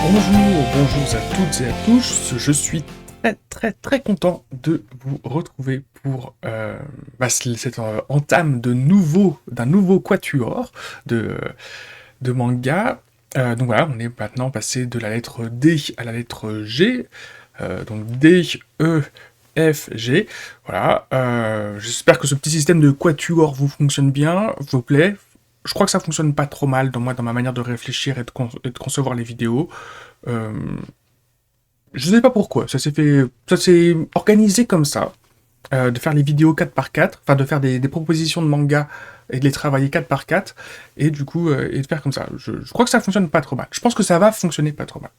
Bonjour à toutes et à tous, je suis très content de vous retrouver pour cette entame d'un nouveau quatuor de manga. Donc voilà, on est maintenant passé de la lettre D à la lettre G, donc D, E, F, G. Voilà, j'espère que ce petit système de quatuor vous fonctionne bien, vous plaît. Je crois que ça fonctionne pas trop mal dans ma manière de réfléchir et de concevoir les vidéos. Euh, je sais pas pourquoi, ça s'est organisé comme ça, de faire les vidéos 4 par 4, enfin de faire des propositions de manga et de les travailler 4 par 4, et du coup, et de faire comme ça. Je crois que ça fonctionne pas trop mal. Je pense que ça va fonctionner pas trop mal.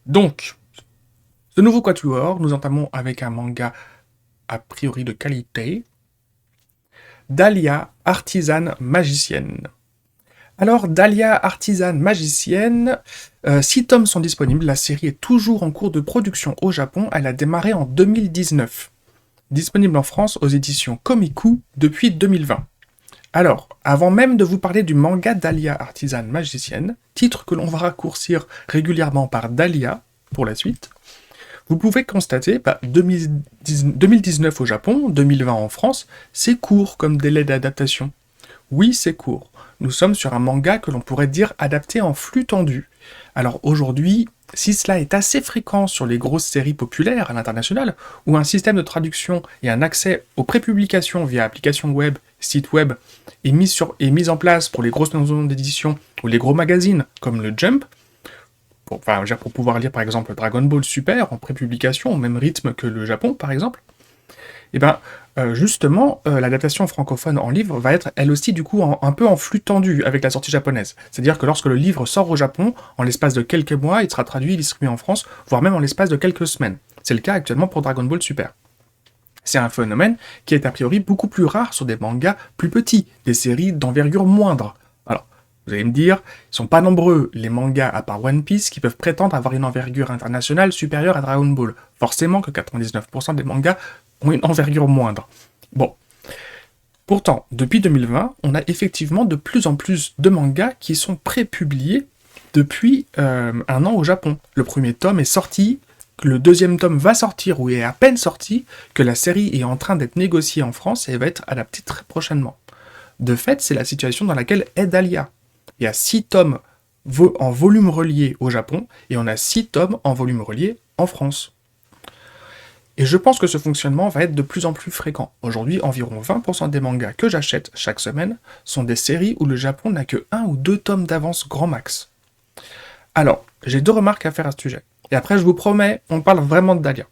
Donc, ce nouveau quatuor, nous entamons avec un manga a priori de qualité, Dahlia, artisane magicienne. Alors, Dahlia, artisane magicienne, 6 tomes sont disponibles, la série est toujours en cours de production au Japon, elle a démarré en 2019. Disponible en France aux éditions Komiku depuis 2020. Alors, avant même de vous parler du manga Dahlia, artisane magicienne, titre que l'on va raccourcir régulièrement par Dahlia pour la suite, vous pouvez constater, 2019 au Japon, 2020 en France, c'est court comme délai d'adaptation. Oui, c'est court. Nous sommes sur un manga que l'on pourrait dire adapté en flux tendu. Alors aujourd'hui, si cela est assez fréquent sur les grosses séries populaires à l'international, où un système de traduction et un accès aux prépublications via application web, site web, est mis en place pour les grosses maisons d'édition ou les gros magazines comme le Jump, pour pouvoir lire par exemple Dragon Ball Super en prépublication au même rythme que le Japon par exemple, et justement, l'adaptation francophone en livre va être elle aussi du coup un peu en flux tendu avec la sortie japonaise. C'est-à-dire que lorsque le livre sort au Japon, en l'espace de quelques mois, il sera traduit et distribué en France, voire même en l'espace de quelques semaines. C'est le cas actuellement pour Dragon Ball Super. C'est un phénomène qui est a priori beaucoup plus rare sur des mangas plus petits, des séries d'envergure moindre. Alors, vous allez me dire, ils sont pas nombreux les mangas à part One Piece qui peuvent prétendre avoir une envergure internationale supérieure à Dragon Ball. Forcément que 99% des mangas ont une envergure moindre. Bon. Pourtant, depuis 2020, on a effectivement de plus en plus de mangas qui sont prépubliés depuis un an au Japon. Le premier tome est sorti, le deuxième tome va sortir ou est à peine sorti, que la série est en train d'être négociée en France et va être adaptée très prochainement. De fait, c'est la situation dans laquelle est Dahlia. Il y a 6 tomes en volume relié au Japon et on a 6 tomes en volume relié en France. Et je pense que ce fonctionnement va être de plus en plus fréquent. Aujourd'hui, environ 20% des mangas que j'achète chaque semaine sont des séries où le Japon n'a que 1 ou 2 tomes d'avance grand max. Alors, j'ai 2 remarques à faire à ce sujet. Et après, je vous promets, on parle vraiment de Dahlia.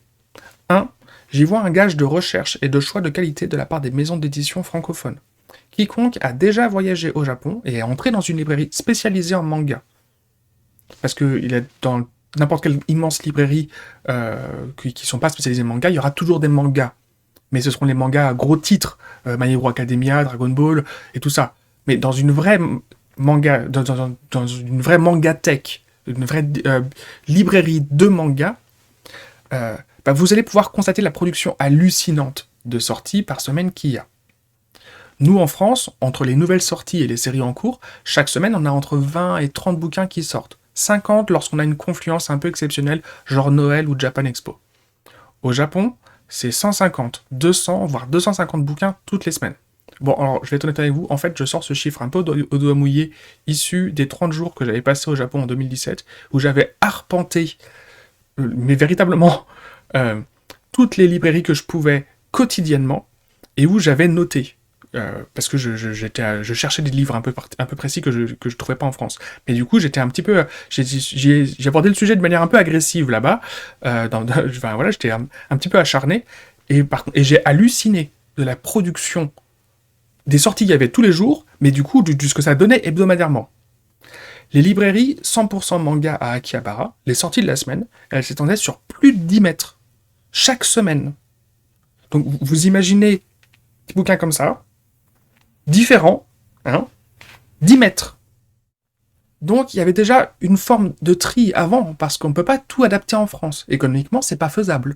1. J'y vois un gage de recherche et de choix de qualité de la part des maisons d'édition francophones. Quiconque a déjà voyagé au Japon et est entré dans une librairie spécialisée en manga, parce qu'il est dans n'importe quelle immense librairie qui ne sont pas spécialisées en manga, il y aura toujours des mangas. Mais ce seront les mangas à gros titres, My Hero Academia, Dragon Ball, et tout ça. Mais dans une vraie manga, dans une vraie mangatech, une vraie librairie de manga, vous allez pouvoir constater la production hallucinante de sorties par semaine qu'il y a. Nous, en France, entre les nouvelles sorties et les séries en cours, chaque semaine, on a entre 20 et 30 bouquins qui sortent. 50 lorsqu'on a une confluence un peu exceptionnelle, genre Noël ou Japan Expo. Au Japon, c'est 150, 200, voire 250 bouquins toutes les semaines. Bon, alors, je vais être honnête avec vous, en fait, je sors ce chiffre un peu au doigt mouillé, issu des 30 jours que j'avais passé au Japon en 2017, où j'avais arpenté, mais véritablement, toutes les librairies que je pouvais quotidiennement, et où j'avais noté. Parce que je cherchais des livres un peu précis que je trouvais pas en France. Mais du coup, j'étais un petit peu... J'ai abordé le sujet de manière un peu agressive là-bas. J'étais un petit peu acharné. Et j'ai halluciné de la production des sorties qu'il y avait tous les jours, mais du coup, de ce que ça donnait hebdomadairement. Les librairies 100% manga à Akihabara, les sorties de la semaine, elles s'étendaient sur plus de 10 mètres. Chaque semaine. Donc, vous imaginez un petit bouquin comme ça, différent, 10 mètres. Donc il y avait déjà une forme de tri avant, parce qu'on ne peut pas tout adapter en France. Économiquement, c'est pas faisable.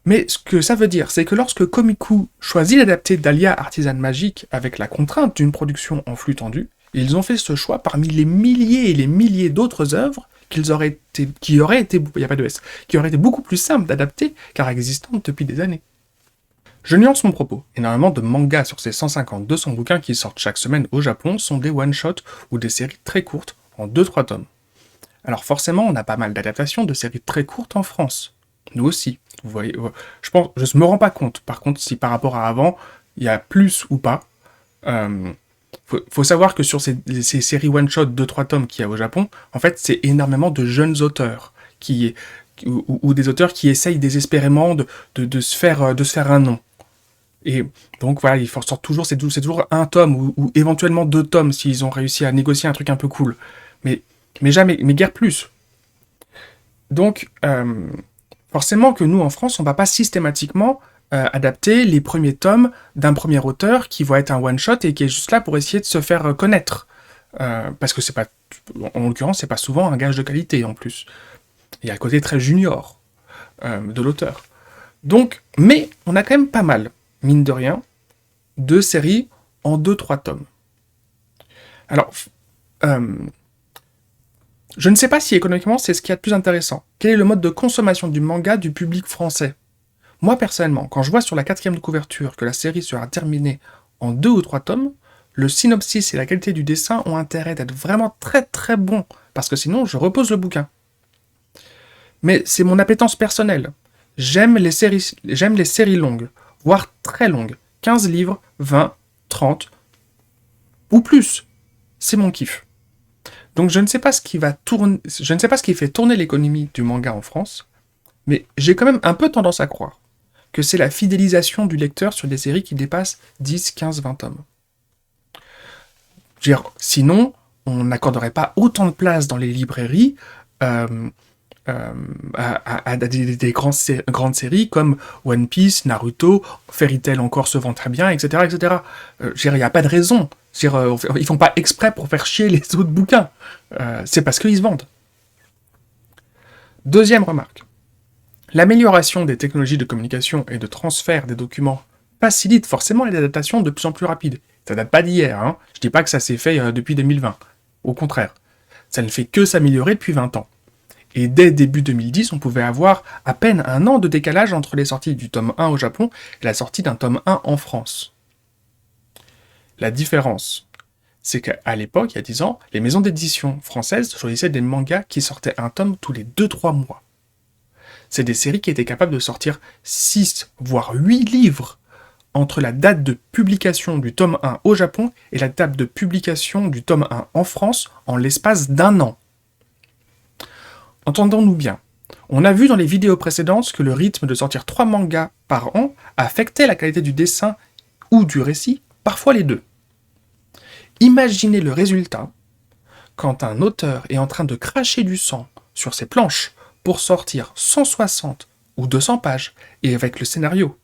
Mais ce que ça veut dire, c'est que lorsque Komiku choisit d'adapter Dahlia Artisane Magique avec la contrainte d'une production en flux tendu, Ils ont fait ce choix parmi les milliers et les milliers d'autres œuvres qui auraient été, il y a pas de S, qui auraient été beaucoup plus simples d'adapter car existantes depuis des années. Je nuance mon propos. Énormément de mangas sur ces 150-200 bouquins qui sortent chaque semaine au Japon sont des one-shots ou des séries très courtes, en 2-3 tomes. Alors forcément, on a pas mal d'adaptations de séries très courtes en France. Nous aussi. Vous voyez, je me rends pas compte, par contre, si par rapport à avant, il y a plus ou pas. Faut savoir que sur ces séries one-shot 2-3 tomes qu'il y a au Japon, en fait, c'est énormément de jeunes auteurs ou des auteurs qui essayent désespérément de se faire un nom. Et donc voilà, il sort toujours, c'est toujours un tome ou éventuellement 2 tomes s'ils ont réussi à négocier un truc un peu cool. Mais jamais, mais guère plus. Donc, forcément que nous, en France, on va pas systématiquement adapter les premiers tomes d'un premier auteur qui va être un one-shot et qui est juste là pour essayer de se faire connaître. Parce que c'est pas, en l'occurrence, c'est pas souvent un gage de qualité en plus. Il y a le côté très junior de l'auteur. Donc, mais on a quand même pas mal, mine de rien, de séries en 2-3 tomes. Alors, je ne sais pas si économiquement c'est ce qu'il y a de plus intéressant. Quel est le mode de consommation du manga du public français ? Moi personnellement, quand je vois sur la 4e de couverture que la série sera terminée en 2 ou 3 tomes, le synopsis et la qualité du dessin ont intérêt d'être vraiment très très bons, parce que sinon je repose le bouquin. Mais c'est mon appétence personnelle. J'aime les séries longues, voire très longues. 15 livres, 20, 30, ou plus. C'est mon kiff. Donc je ne sais pas ce qui fait tourner l'économie du manga en France, mais j'ai quand même un peu tendance à croire que c'est la fidélisation du lecteur sur des séries qui dépassent 10, 15, 20 tomes. Sinon, on n'accorderait pas autant de place dans les librairies à des grandes séries comme One Piece, Naruto, Fairy Tail encore se vend très bien, etc. etc. Il n'y a pas de raison. Ils font pas exprès pour faire chier les autres bouquins. C'est parce qu'ils se vendent. Deuxième remarque. L'amélioration des technologies de communication et de transfert des documents facilite forcément les adaptations de plus en plus rapides. Ça date pas d'hier, hein. Je dis pas que ça s'est fait depuis 2020. Au contraire. Ça ne fait que s'améliorer depuis 20 ans. Et dès début 2010, on pouvait avoir à peine un an de décalage entre les sorties du tome 1 au Japon et la sortie d'un tome 1 en France. La différence, c'est qu'à l'époque, il y a 10 ans, les maisons d'édition françaises choisissaient des mangas qui sortaient un tome tous les 2-3 mois. C'est des séries qui étaient capables de sortir 6, voire 8 livres entre la date de publication du tome 1 au Japon et la date de publication du tome 1 en France en l'espace d'1 an. Entendons-nous bien. On a vu dans les vidéos précédentes que le rythme de sortir 3 mangas par an affectait la qualité du dessin ou du récit, parfois les deux. Imaginez le résultat quand un auteur est en train de cracher du sang sur ses planches pour sortir 160 ou 200 pages et avec le scénario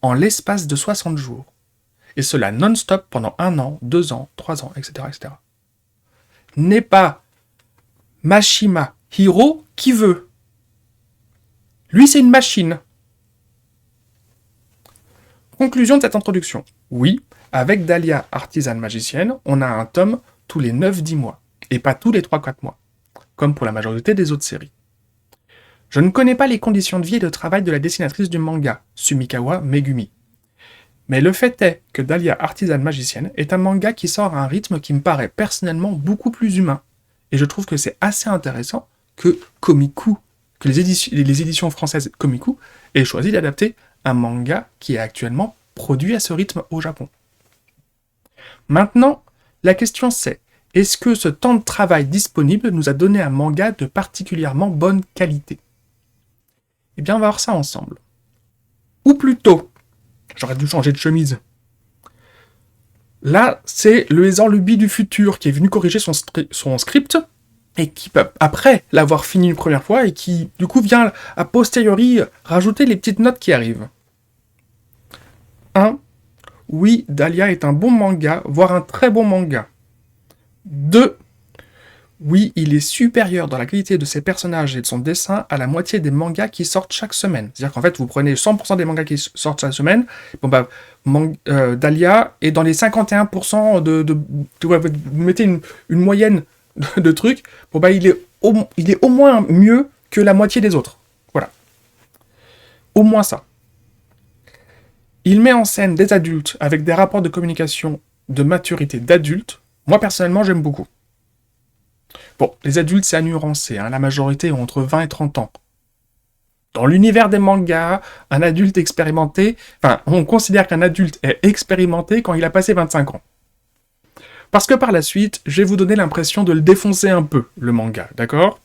en l'espace de 60 jours. Et cela non-stop pendant 1 an, 2 ans, 3 ans, etc. etc. N'est pas Mashima Hiro qui veut. Lui, c'est une machine. Conclusion de cette introduction. Oui, avec Dahlia, artisane magicienne, on a un tome tous les 9-10 mois, et pas tous les 3-4 mois, comme pour la majorité des autres séries. Je ne connais pas les conditions de vie et de travail de la dessinatrice du manga, Sumikawa Megumi. Mais le fait est que Dahlia, artisane magicienne, est un manga qui sort à un rythme qui me paraît personnellement beaucoup plus humain. Et je trouve que c'est assez intéressant que Komiku, que les éditions françaises Komiku aient choisi d'adapter un manga qui est actuellement produit à ce rythme au Japon. Maintenant, la question c'est, est-ce que ce temps de travail disponible nous a donné un manga de particulièrement bonne qualité ? Eh bien, on va voir ça ensemble. Ou plutôt, j'aurais dû changer de chemise. Là, c'est le Lézard Luby du futur qui est venu corriger son script et qui, après l'avoir fini une première fois, et qui, du coup, vient a posteriori rajouter les petites notes qui arrivent. 1. Oui, Dahlia est un bon manga, voire un très bon manga. 2. Oui, il est supérieur dans la qualité de ses personnages et de son dessin à la moitié des mangas qui sortent chaque semaine. C'est-à-dire qu'en fait, vous prenez 100% des mangas qui sortent chaque semaine, bon bah, Dahlia est dans les 51% vous mettez une moyenne de trucs, bon bah, il est au moins mieux que la moitié des autres. Voilà. Au moins ça. Il met en scène des adultes avec des rapports de communication de maturité d'adultes. Moi, personnellement, j'aime beaucoup. Bon, les adultes, c'est à nuancer, hein. La majorité ont entre 20 et 30 ans. Dans l'univers des mangas, un adulte expérimenté... Enfin, on considère qu'un adulte est expérimenté quand il a passé 25 ans. Parce que par la suite, je vais vous donner l'impression de le défoncer un peu, le manga, d'accord?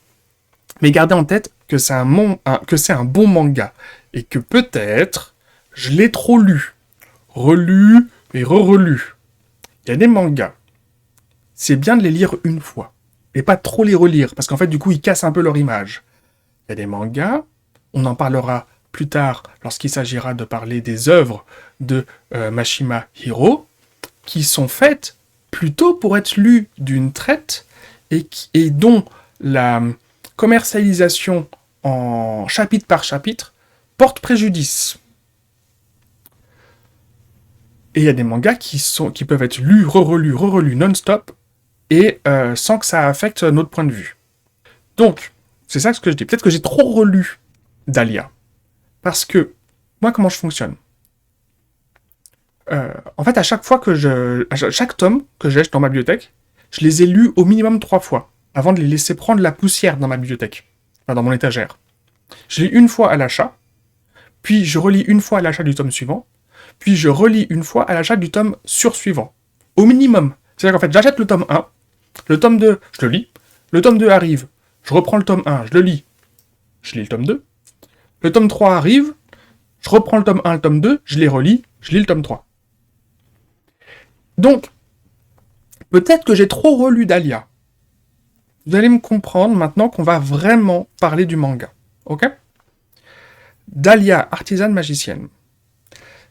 Mais gardez en tête que c'est un bon manga. Et que peut-être, je l'ai trop lu. Relu et re-relu. Il y a des mangas. C'est bien de les lire une fois. Et pas trop les relire, parce qu'en fait, du coup, ils cassent un peu leur image. Il y a des mangas, on en parlera plus tard lorsqu'il s'agira de parler des œuvres de Mashima Hiro, qui sont faites plutôt pour être lues d'une traite et dont la commercialisation en chapitre par chapitre porte préjudice. Et il y a des mangas qui peuvent être lus, re-relus non-stop, et sans que ça affecte notre point de vue. Donc, c'est ça ce que je dis. Peut-être que j'ai trop relu Dahlia. Parce que, moi, comment je fonctionne? En fait, à chaque tome que j'ai dans ma bibliothèque, je les ai lus au minimum 3 fois, avant de les laisser prendre la poussière dans ma bibliothèque, enfin dans mon étagère. Je lis une fois à l'achat, puis je relis une fois à l'achat du tome suivant, puis je relis une fois à l'achat du tome sursuivant. Au minimum. C'est-à-dire qu'en fait, j'achète le tome 1, le tome 2, je le lis, le tome 2 arrive, je reprends le tome 1, je le lis, je lis le tome 2, le tome 3 arrive, je reprends le tome 1, le tome 2, je les relis, je lis le tome 3. Donc, peut-être que j'ai trop relu Dahlia. Vous allez me comprendre maintenant qu'on va vraiment parler du manga. Ok? Dahlia, artisane magicienne,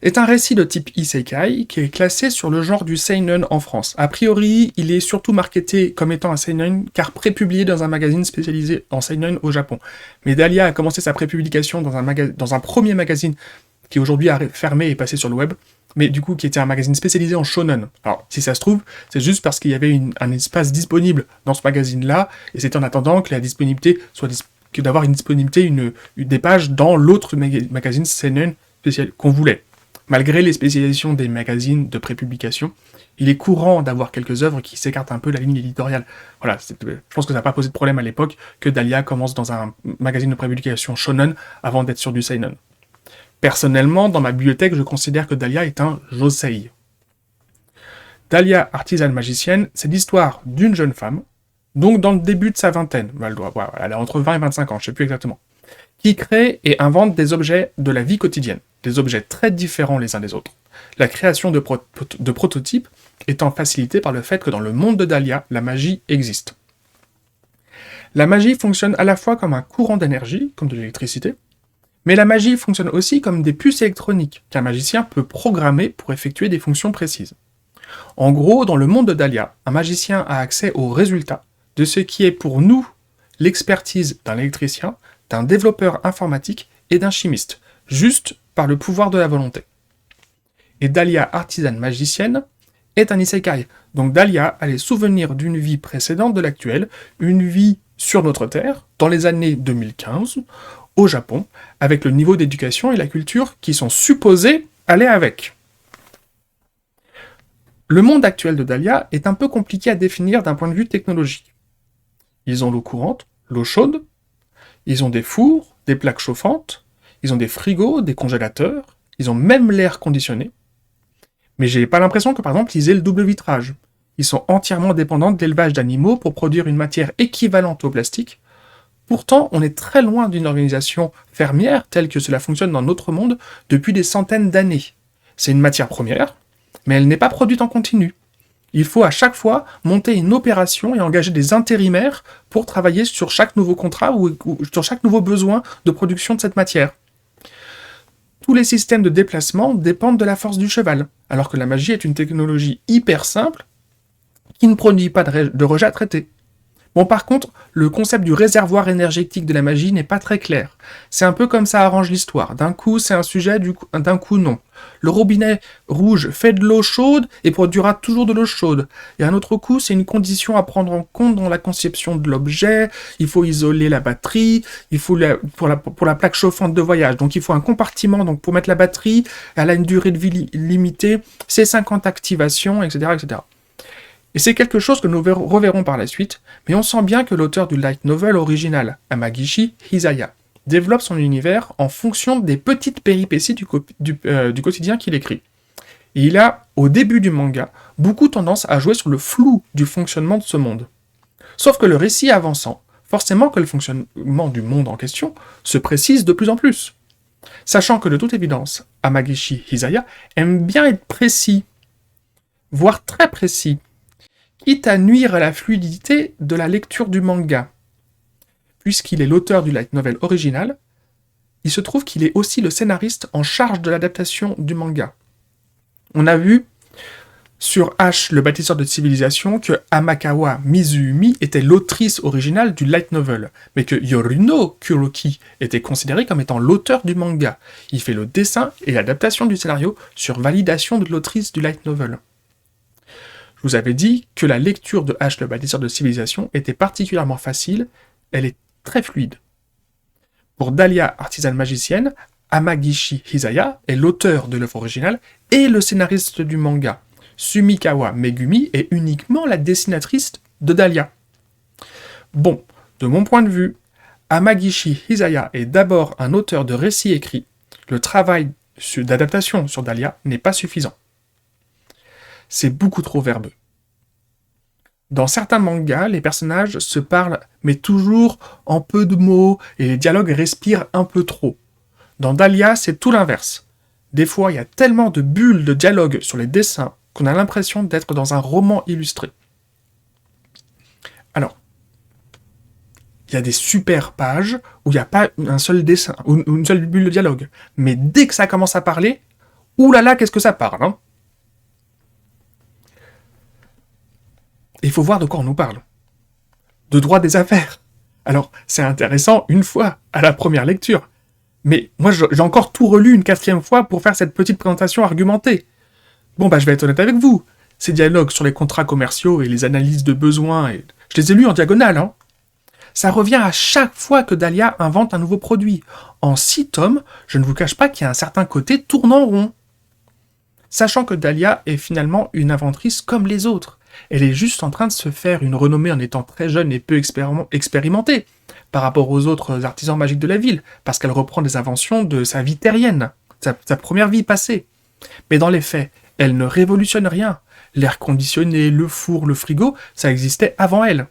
est un récit de type isekai qui est classé sur le genre du seinen en France. A priori, il est surtout marketé comme étant un seinen car prépublié dans un magazine spécialisé en seinen au Japon. Mais Dahlia a commencé sa prépublication dans un premier magazine qui aujourd'hui a fermé et passé sur le web, mais du coup qui était un magazine spécialisé en shonen. Alors, si ça se trouve, c'est juste parce qu'il y avait un espace disponible dans ce magazine-là, et c'était en attendant que la disponibilité que d'avoir une disponibilité, des pages dans l'autre magazine seinen spécial qu'on voulait. Malgré les spécialisations des magazines de prépublication, il est courant d'avoir quelques œuvres qui s'écartent un peu de la ligne éditoriale. Voilà, je pense que ça n'a pas posé de problème à l'époque que Dahlia commence dans un magazine de prépublication shonen avant d'être sur du seinen. Personnellement, dans ma bibliothèque, je considère que Dahlia est un josei. Dahlia, artisane magicienne, c'est l'histoire d'une jeune femme, donc dans le début de sa vingtaine, elle a entre 20 et 25 ans, je ne sais plus exactement, qui crée et invente des objets de la vie quotidienne, des objets très différents les uns des autres. La création de prototypes étant facilitée par le fait que dans le monde de Dahlia, la magie existe. La magie fonctionne à la fois comme un courant d'énergie, comme de l'électricité, mais la magie fonctionne aussi comme des puces électroniques qu'un magicien peut programmer pour effectuer des fonctions précises. En gros, dans le monde de Dahlia, un magicien a accès aux résultats de ce qui est pour nous l'expertise d'un électricien, d'un développeur informatique et d'un chimiste, juste par le pouvoir de la volonté. Et Dahlia, artisane magicienne, est un isekai. Donc Dahlia a les souvenirs d'une vie précédente de l'actuelle, une vie sur notre Terre, dans les années 2015, au Japon, avec le niveau d'éducation et la culture qui sont supposés aller avec. Le monde actuel de Dahlia est un peu compliqué à définir d'un point de vue technologique. Ils ont l'eau courante, l'eau chaude, ils ont des fours, des plaques chauffantes, ils ont des frigos, des congélateurs, ils ont même l'air conditionné. Mais j'ai pas l'impression que par exemple ils aient le double vitrage. Ils sont entièrement dépendants de l'élevage d'animaux pour produire une matière équivalente au plastique. Pourtant, on est très loin d'une organisation fermière telle que cela fonctionne dans notre monde depuis des centaines d'années. C'est une matière première, mais elle n'est pas produite en continu. Il faut à chaque fois monter une opération et engager des intérimaires pour travailler sur chaque nouveau contrat ou sur chaque nouveau besoin de production de cette matière. Tous les systèmes de déplacement dépendent de la force du cheval, alors que la magie est une technologie hyper simple qui ne produit pas de rejet à traiter. Bon, par contre, le concept du réservoir énergétique de la magie n'est pas très clair. C'est un peu comme ça arrange l'histoire. D'un coup, c'est un sujet, d'un coup, non. Le robinet rouge fait de l'eau chaude et produira toujours de l'eau chaude. Et un autre coup, c'est une condition à prendre en compte dans la conception de l'objet. Il faut isoler la batterie, il faut pour la plaque chauffante de voyage. Donc, il faut un compartiment donc pour mettre la batterie. Elle a une durée de vie limitée. C'est 50 activations, etc., etc. Et c'est quelque chose que nous reverrons par la suite, mais on sent bien que l'auteur du light novel original, Amagishi Hisaya, développe son univers en fonction des petites péripéties du quotidien qu'il écrit. Et il a, au début du manga, beaucoup tendance à jouer sur le flou du fonctionnement de ce monde. Sauf que le récit avançant, forcément que le fonctionnement du monde en question se précise de plus en plus. Sachant que de toute évidence, Amagishi Hisaya aime bien être précis, voire très précis, quitte à nuire à la fluidité de la lecture du manga. Puisqu'il est l'auteur du light novel original, il se trouve qu'il est aussi le scénariste en charge de l'adaptation du manga. On a vu sur H, le bâtisseur de civilisation, que Amakawa Mizumi était l'autrice originale du light novel, mais que Yorino Kuroki était considéré comme étant l'auteur du manga. Il fait le dessin et l'adaptation du scénario sur validation de l'autrice du light novel. Je vous avais dit que la lecture de H, le bâtisseur de civilisation, était particulièrement facile, elle est très fluide. Pour Dahlia, artisane magicienne, Amagishi Hisaya est l'auteur de l'œuvre originale et le scénariste du manga. Sumikawa Megumi est uniquement la dessinatrice de Dahlia. Bon, de mon point de vue, Amagishi Hisaya est d'abord un auteur de récits écrits. Le travail d'adaptation sur Dahlia n'est pas suffisant. C'est beaucoup trop verbeux. Dans certains mangas, les personnages se parlent, mais toujours en peu de mots, et les dialogues respirent un peu trop. Dans Dahlia, c'est tout l'inverse. Des fois, il y a tellement de bulles de dialogue sur les dessins qu'on a l'impression d'être dans un roman illustré. Alors, il y a des super pages où il n'y a pas un seul dessin, ou une seule bulle de dialogue. Mais dès que ça commence à parler, oulala, qu'est-ce que ça parle, hein ? Il faut voir de quoi on nous parle. De droit des affaires. Alors, c'est intéressant une fois, à la première lecture. Mais moi, j'ai encore tout relu une 4e fois pour faire cette petite présentation argumentée. Bon, je vais être honnête avec vous. Ces dialogues sur les contrats commerciaux et les analyses de besoins, je les ai lus en diagonale, hein. Ça revient à chaque fois que Dahlia invente un nouveau produit. En 6 tomes, je ne vous cache pas qu'il y a un certain côté tournant rond. Sachant que Dahlia est finalement une inventrice comme les autres. Elle est juste en train de se faire une renommée en étant très jeune et peu expérimentée par rapport aux autres artisans magiques de la ville, parce qu'elle reprend des inventions de sa vie terrienne, sa première vie passée. Mais dans les faits, elle ne révolutionne rien. L'air conditionné, le four, le frigo, ça existait avant elle.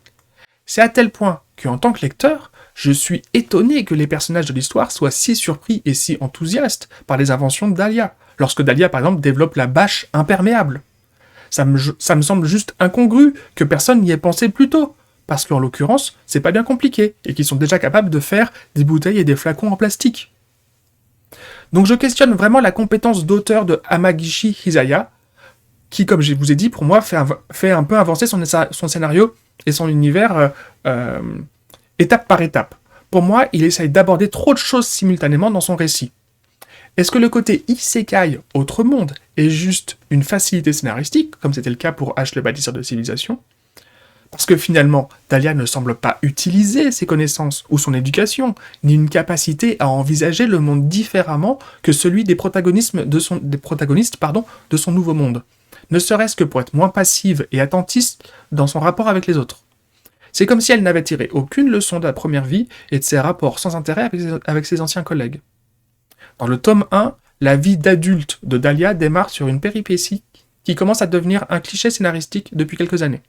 C'est à tel point qu'en tant que lecteur, je suis étonné que les personnages de l'histoire soient si surpris et si enthousiastes par les inventions de Dahlia, lorsque Dahlia par exemple développe la bâche imperméable. Ça me semble juste incongru que personne n'y ait pensé plus tôt, parce qu'en l'occurrence, c'est pas bien compliqué, et qu'ils sont déjà capables de faire des bouteilles et des flacons en plastique. Donc je questionne vraiment la compétence d'auteur de Amagishi Hisaya, qui, comme je vous ai dit, pour moi, fait un peu avancer son scénario et son univers étape par étape. Pour moi, il essaye d'aborder trop de choses simultanément dans son récit. Est-ce que le côté isekai, autre monde, est juste une facilité scénaristique, comme c'était le cas pour H, le bâtisseur de civilisation ? Parce que finalement, Dahlia ne semble pas utiliser ses connaissances ou son éducation, ni une capacité à envisager le monde différemment que celui des protagonistes de son nouveau monde. Ne serait-ce que pour être moins passive et attentiste dans son rapport avec les autres. C'est comme si elle n'avait tiré aucune leçon de la première vie et de ses rapports sans intérêt avec ses anciens collègues. Dans le tome 1, la vie d'adulte de Dahlia démarre sur une péripétie qui commence à devenir un cliché scénaristique depuis quelques années.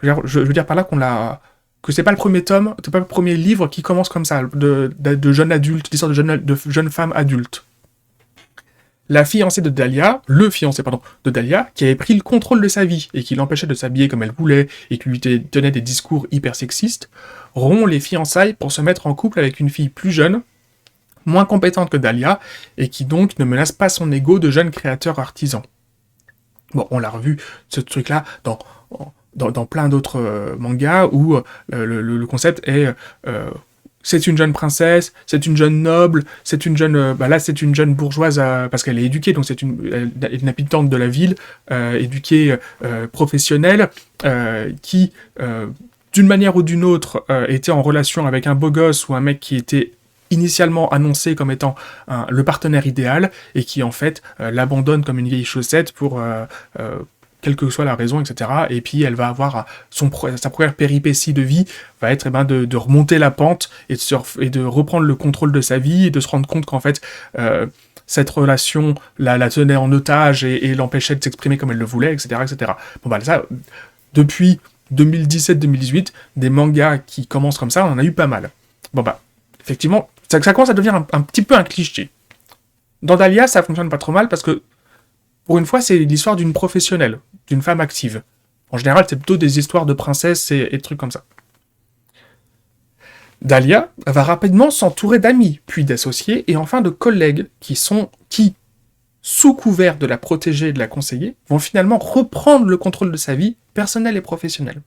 Je veux dire par là que c'est pas le premier tome, c'est pas le premier livre qui commence comme ça, de jeunes adultes, d'histoire de jeunes femmes adultes. Le fiancé de Dahlia, qui avait pris le contrôle de sa vie et qui l'empêchait de s'habiller comme elle voulait et qui lui tenait des discours hyper sexistes, rompt les fiançailles pour se mettre en couple avec une fille plus jeune, moins compétente que Dahlia, et qui donc ne menace pas son ego de jeune créateur artisan. Bon, on l'a revu, ce truc-là, dans plein d'autres mangas où le concept est c'est une jeune princesse, c'est une jeune noble, c'est une jeune là c'est une jeune bourgeoise parce qu'elle est éduquée, donc c'est une habitante de la ville, éduquée, professionnelle, qui d'une manière ou d'une autre était en relation avec un beau gosse ou un mec qui était initialement annoncé comme étant le partenaire idéal et qui en fait l'abandonne comme une vieille chaussette pour quelle que soit la raison, etc. Et puis elle va avoir sa première péripétie de vie va être de remonter la pente et de reprendre le contrôle de sa vie et de se rendre compte qu'en fait cette relation la tenait en otage et l'empêchait de s'exprimer comme elle le voulait, etc. etc. Bon bah ça, depuis 2017-2018, des mangas qui commencent comme ça, on en a eu pas mal. Bon bah, effectivement, ça commence à devenir un petit peu un cliché. Dans Dahlia, ça fonctionne pas trop mal parce que, pour une fois, c'est l'histoire d'une professionnelle, d'une femme active. En général, c'est plutôt des histoires de princesses et trucs comme ça. Dahlia va rapidement s'entourer d'amis, puis d'associés, et enfin de collègues qui, sous couvert de la protéger et de la conseiller, vont finalement reprendre le contrôle de sa vie, personnelle et professionnelle.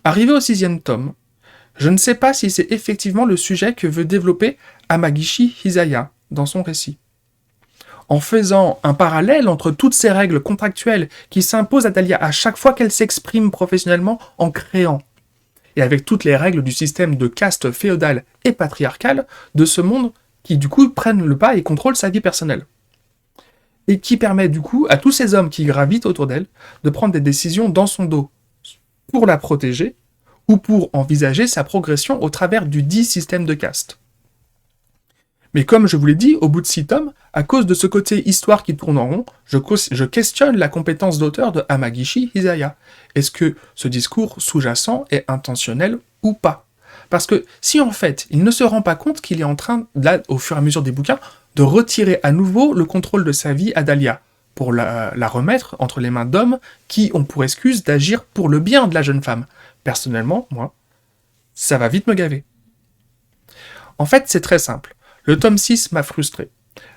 Arrivé au 6e tome, je ne sais pas si c'est effectivement le sujet que veut développer Amagishi Hisaya dans son récit. En faisant un parallèle entre toutes ces règles contractuelles qui s'imposent à Dahlia à chaque fois qu'elle s'exprime professionnellement en créant, et avec toutes les règles du système de caste féodal et patriarcal de ce monde qui du coup prennent le pas et contrôlent sa vie personnelle. Et qui permet du coup à tous ces hommes qui gravitent autour d'elle de prendre des décisions dans son dos pour la protéger ou pour envisager sa progression au travers du dit système de caste. Mais comme je vous l'ai dit, au bout de 6 tomes, à cause de ce côté histoire qui tourne en rond, je questionne la compétence d'auteur de Amagishi Hisaya. Est-ce que ce discours sous-jacent est intentionnel ou pas ? Parce que si en fait, il ne se rend pas compte qu'il est en train, là, au fur et à mesure des bouquins, de retirer à nouveau le contrôle de sa vie à Dahlia, pour la remettre entre les mains d'hommes qui ont pour excuse d'agir pour le bien de la jeune femme. Personnellement, moi, ça va vite me gaver. En fait, c'est très simple. Le tome 6 m'a frustré.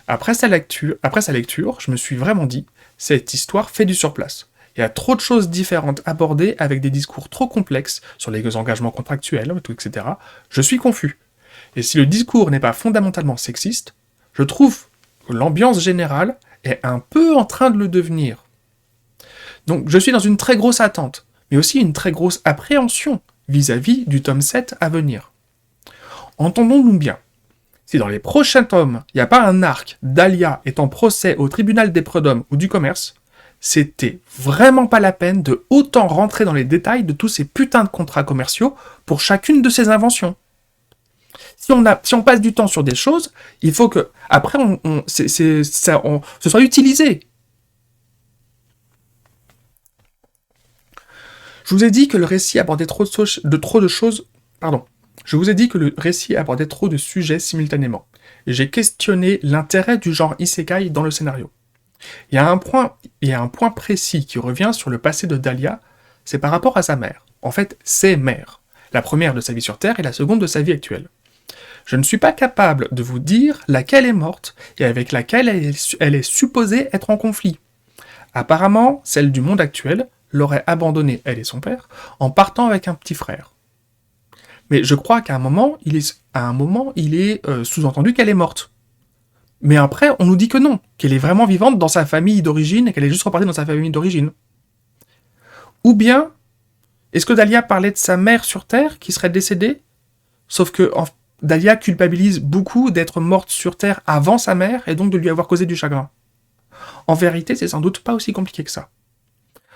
Après sa lecture, je me suis vraiment dit, cette histoire fait du surplace. Il y a trop de choses différentes abordées avec des discours trop complexes sur les engagements contractuels, etc. Je suis confus. Et si le discours n'est pas fondamentalement sexiste, je trouve que l'ambiance générale est un peu en train de le devenir. Donc je suis dans une très grosse attente, mais aussi une très grosse appréhension vis-à-vis du tome 7 à venir. Entendons-nous bien. Si dans les prochains tomes, il n'y a pas un arc Dahlia est en procès au tribunal des prud'hommes ou du commerce, c'était vraiment pas la peine de autant rentrer dans les détails de tous ces putains de contrats commerciaux pour chacune de ces inventions. Si on passe du temps sur des choses, il faut que, après, ce soit utilisé. Je vous ai dit que le récit abordait trop de choses. Je vous ai dit que le récit abordait trop de sujets simultanément. Et j'ai questionné l'intérêt du genre isekai dans le scénario. Il y a un point précis qui revient sur le passé de Dahlia, c'est par rapport à sa mère. En fait, ses mères. La première de sa vie sur Terre et la seconde de sa vie actuelle. Je ne suis pas capable de vous dire laquelle est morte et avec laquelle elle est supposée être en conflit. Apparemment, celle du monde actuel l'aurait abandonnée, elle et son père, en partant avec un petit frère. Mais je crois qu'à un moment, il est sous-entendu qu'elle est morte. Mais après, on nous dit que non, qu'elle est vraiment vivante dans sa famille d'origine et qu'elle est juste repartie dans sa famille d'origine. Ou bien, est-ce que Dahlia parlait de sa mère sur Terre qui serait décédée ? Sauf que Dahlia culpabilise beaucoup d'être morte sur Terre avant sa mère et donc de lui avoir causé du chagrin. En vérité, c'est sans doute pas aussi compliqué que ça.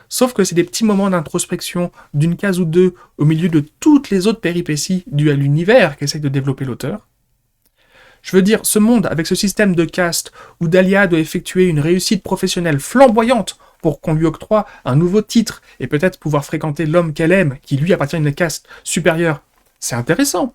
Sauf que c'est des petits moments d'introspection d'une case ou deux au milieu de toutes les autres péripéties dues à l'univers qu'essaye de développer l'auteur. Je veux dire, ce monde avec ce système de caste où Dahlia doit effectuer une réussite professionnelle flamboyante pour qu'on lui octroie un nouveau titre et peut-être pouvoir fréquenter l'homme qu'elle aime, qui lui appartient à une caste supérieure, c'est intéressant.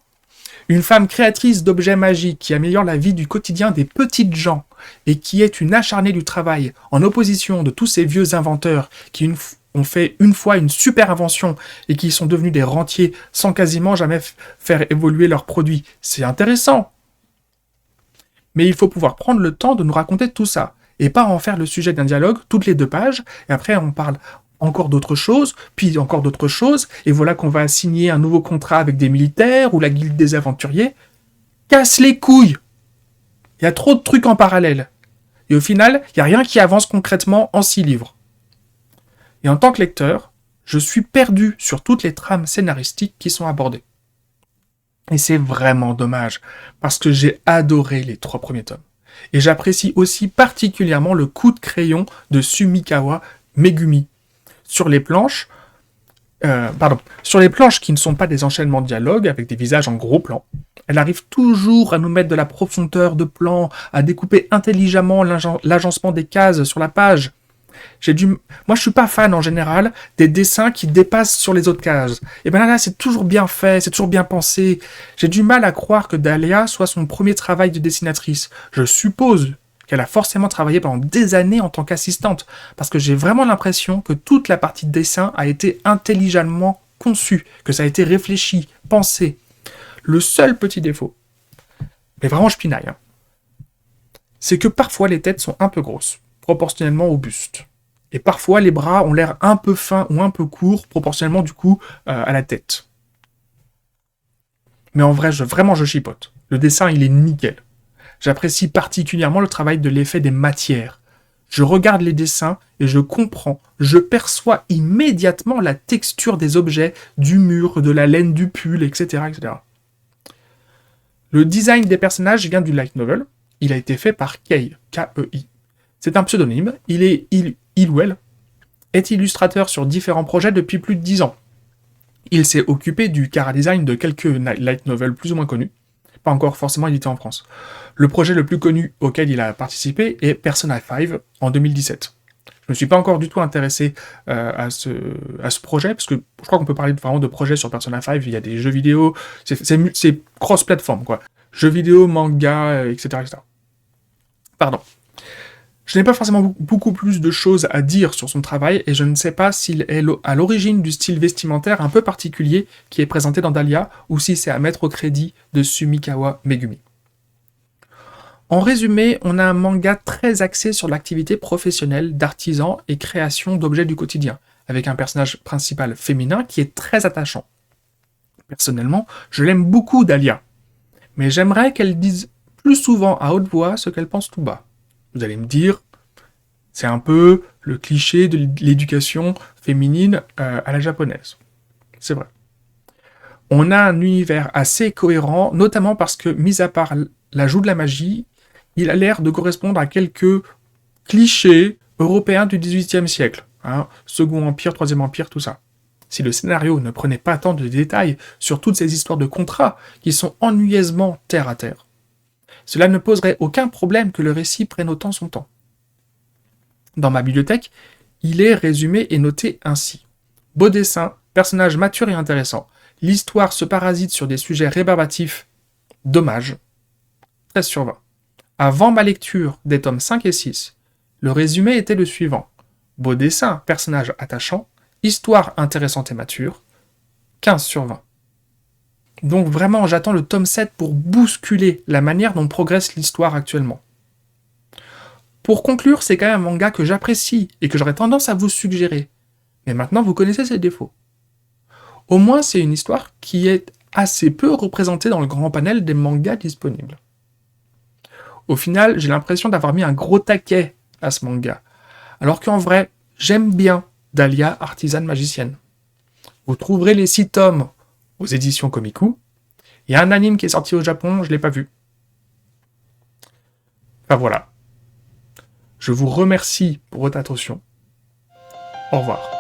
Une femme créatrice d'objets magiques qui améliore la vie du quotidien des petites gens et qui est une acharnée du travail en opposition de tous ces vieux inventeurs qui ont fait une fois une super invention et qui sont devenus des rentiers sans quasiment jamais faire évoluer leurs produits. C'est intéressant. Mais il faut pouvoir prendre le temps de nous raconter tout ça et pas en faire le sujet d'un dialogue toutes les 2 pages et après on parle encore d'autres choses, puis encore d'autres choses, et voilà qu'on va signer un nouveau contrat avec des militaires ou la guilde des aventuriers. Casse les couilles! Il y a trop de trucs en parallèle. Et au final, il n'y a rien qui avance concrètement en 6 livres. Et en tant que lecteur, je suis perdu sur toutes les trames scénaristiques qui sont abordées. Et c'est vraiment dommage, parce que j'ai adoré les 3 premiers tomes. Et j'apprécie aussi particulièrement le coup de crayon de Sumikawa Megumi. Sur les planches qui ne sont pas des enchaînements de dialogue avec des visages en gros plans, elle arrive toujours à nous mettre de la profondeur de plan, à découper intelligemment l'agencement des cases sur la page. Moi, je suis pas fan en général des dessins qui dépassent sur les autres cases. Et ben là, c'est toujours bien fait, c'est toujours bien pensé. J'ai du mal à croire que Dahlia soit son premier travail de dessinatrice. Je suppose qu'elle a forcément travaillé pendant des années en tant qu'assistante, parce que j'ai vraiment l'impression que toute la partie de dessin a été intelligemment conçue, que ça a été réfléchi, pensé. Le seul petit défaut, mais vraiment je pinaille, c'est que parfois les têtes sont un peu grosses, proportionnellement au buste. Et parfois les bras ont l'air un peu fins ou un peu courts, proportionnellement du coup à la tête. Mais en vrai, je chipote. Le dessin, il est nickel. J'apprécie particulièrement le travail de l'effet des matières. Je regarde les dessins et je comprends, je perçois immédiatement la texture des objets, du mur, de la laine du pull, etc., etc. Le design des personnages vient du light novel. Il a été fait par Kei, K-E-I. C'est un pseudonyme. Il est illustrateur sur différents projets depuis plus de 10 ans. Il s'est occupé du chara-design de quelques light novels plus ou moins connus, pas encore forcément édités en France. Le projet le plus connu auquel il a participé est Persona 5 en 2017. Je ne me suis pas encore du tout intéressé à ce projet, parce que je crois qu'on peut parler vraiment de projets sur Persona 5, il y a des jeux vidéo, c'est cross-platform, quoi. Jeux vidéo, manga, etc., etc. Pardon. Je n'ai pas forcément beaucoup plus de choses à dire sur son travail, et je ne sais pas s'il est à l'origine du style vestimentaire un peu particulier qui est présenté dans Dahlia, ou si c'est à mettre au crédit de Sumikawa Megumi. En résumé, on a un manga très axé sur l'activité professionnelle d'artisans et création d'objets du quotidien, avec un personnage principal féminin qui est très attachant. Personnellement, je l'aime beaucoup Dahlia, mais j'aimerais qu'elle dise plus souvent à haute voix ce qu'elle pense tout bas. Vous allez me dire, c'est un peu le cliché de l'éducation féminine à la japonaise. C'est vrai. On a un univers assez cohérent, notamment parce que, mis à part l'ajout de la magie, il a l'air de correspondre à quelques clichés européens du XVIIIe siècle. Second Empire, Troisième Empire, tout ça. Si le scénario ne prenait pas tant de détails sur toutes ces histoires de contrats qui sont ennuyeusement terre à terre, cela ne poserait aucun problème que le récit prenne autant son temps. Dans ma bibliothèque, il est résumé et noté ainsi. Beau dessin, personnage mature et intéressant. L'histoire se parasite sur des sujets rébarbatifs. Dommage. 13 sur 20. Avant ma lecture des tomes 5 et 6, le résumé était le suivant. Beau dessin, personnage attachant, histoire intéressante et mature. 15 sur 20. Donc vraiment, j'attends le tome 7 pour bousculer la manière dont progresse l'histoire actuellement. Pour conclure, c'est quand même un manga que j'apprécie et que j'aurais tendance à vous suggérer. Mais maintenant, vous connaissez ses défauts. Au moins, c'est une histoire qui est assez peu représentée dans le grand panel des mangas disponibles. Au final, j'ai l'impression d'avoir mis un gros taquet à ce manga. Alors qu'en vrai, j'aime bien Dahlia, artisane magicienne. Vous trouverez les 6 tomes aux éditions Komiku. Il y a un anime qui est sorti au Japon, je l'ai pas vu. Enfin voilà. Je vous remercie pour votre attention. Au revoir.